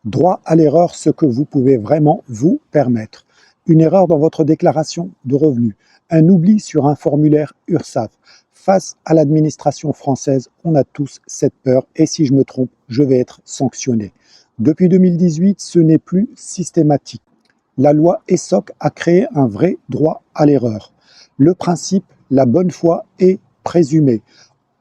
Droit à l'erreur, ce que vous pouvez vraiment vous permettre. Une erreur dans votre déclaration de revenus, un oubli sur un formulaire URSSAF. Face à l'administration française, on a tous cette peur et si je me trompe, je vais être sanctionné. Depuis 2018, ce n'est plus systématique. La loi ESSOC a créé un vrai droit à l'erreur. Le principe, la bonne foi est présumée.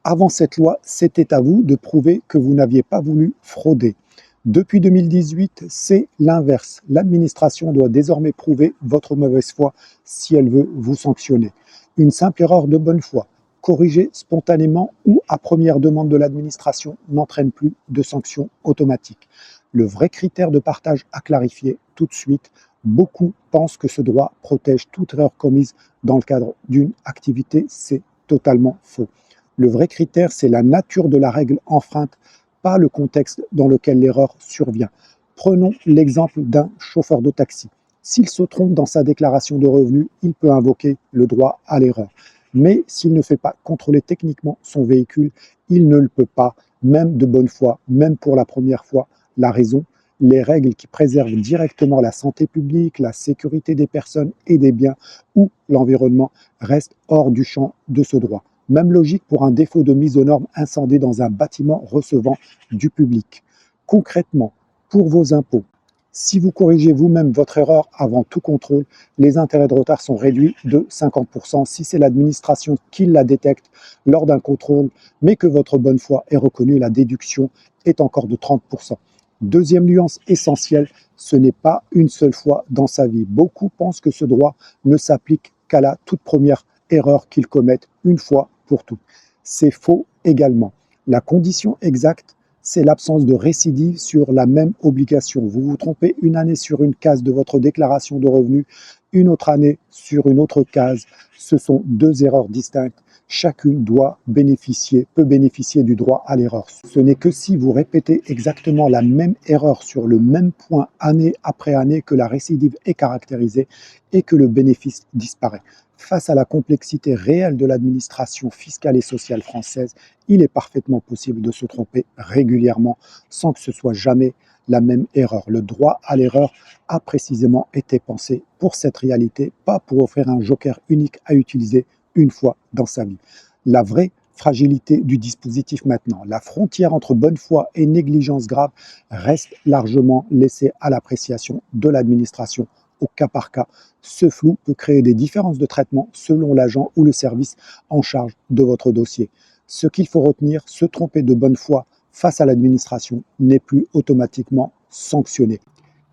Avant cette loi, c'était à vous de prouver que vous n'aviez pas voulu frauder. Depuis 2018, c'est l'inverse. L'administration doit désormais prouver votre mauvaise foi si elle veut vous sanctionner. Une simple erreur de bonne foi, corrigée spontanément ou à première demande de l'administration, n'entraîne plus de sanctions automatiques. Le vrai critère de partage à clarifier tout de suite, beaucoup pensent que ce droit protège toute erreur commise dans le cadre d'une activité. C'est totalement faux. Le vrai critère, c'est la nature de la règle enfreinte, pas le contexte dans lequel l'erreur survient. Prenons l'exemple d'un chauffeur de taxi. S'il se trompe dans sa déclaration de revenus, il peut invoquer le droit à l'erreur. Mais s'il ne fait pas contrôler techniquement son véhicule, il ne le peut pas, même de bonne foi, même pour la première fois. La raison, les règles qui préservent directement la santé publique, la sécurité des personnes et des biens ou l'environnement restent hors du champ de ce droit. Même logique pour un défaut de mise aux normes incendie dans un bâtiment recevant du public. Concrètement, pour vos impôts, si vous corrigez vous-même votre erreur avant tout contrôle, les intérêts de retard sont réduits de 50% si c'est l'administration qui la détecte lors d'un contrôle, mais que votre bonne foi est reconnue, la déduction est encore de 30%. Deuxième nuance essentielle, ce n'est pas une seule fois dans sa vie. Beaucoup pensent que ce droit ne s'applique qu'à la toute première erreur qu'ils commettent une fois pour toutes. C'est faux également. La condition exacte, c'est l'absence de récidive sur la même obligation. Vous vous trompez une année sur une case de votre déclaration de revenus, une autre année sur une autre case. Ce sont deux erreurs distinctes. Chacune peut bénéficier du droit à l'erreur. Ce n'est que si vous répétez exactement la même erreur sur le même point année après année que la récidive est caractérisée et que le bénéfice disparaît. Face à la complexité réelle de l'administration fiscale et sociale française, il est parfaitement possible de se tromper régulièrement sans que ce soit jamais la même erreur. Le droit à l'erreur a précisément été pensé pour cette réalité, pas pour offrir un joker unique à utiliser une fois dans sa vie. La vraie fragilité du dispositif maintenant, la frontière entre bonne foi et négligence grave reste largement laissée à l'appréciation de l'administration au cas par cas. Ce flou peut créer des différences de traitement selon l'agent ou le service en charge de votre dossier. Ce qu'il faut retenir, se tromper de bonne foi face à l'administration n'est plus automatiquement sanctionné.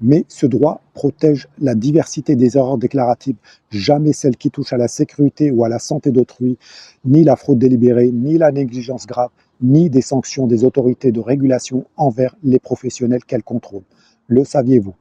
Mais ce droit protège la diversité des erreurs déclaratives, jamais celles qui touchent à la sécurité ou à la santé d'autrui, ni la fraude délibérée, ni la négligence grave, ni des sanctions des autorités de régulation envers les professionnels qu'elles contrôlent. Le saviez-vous ?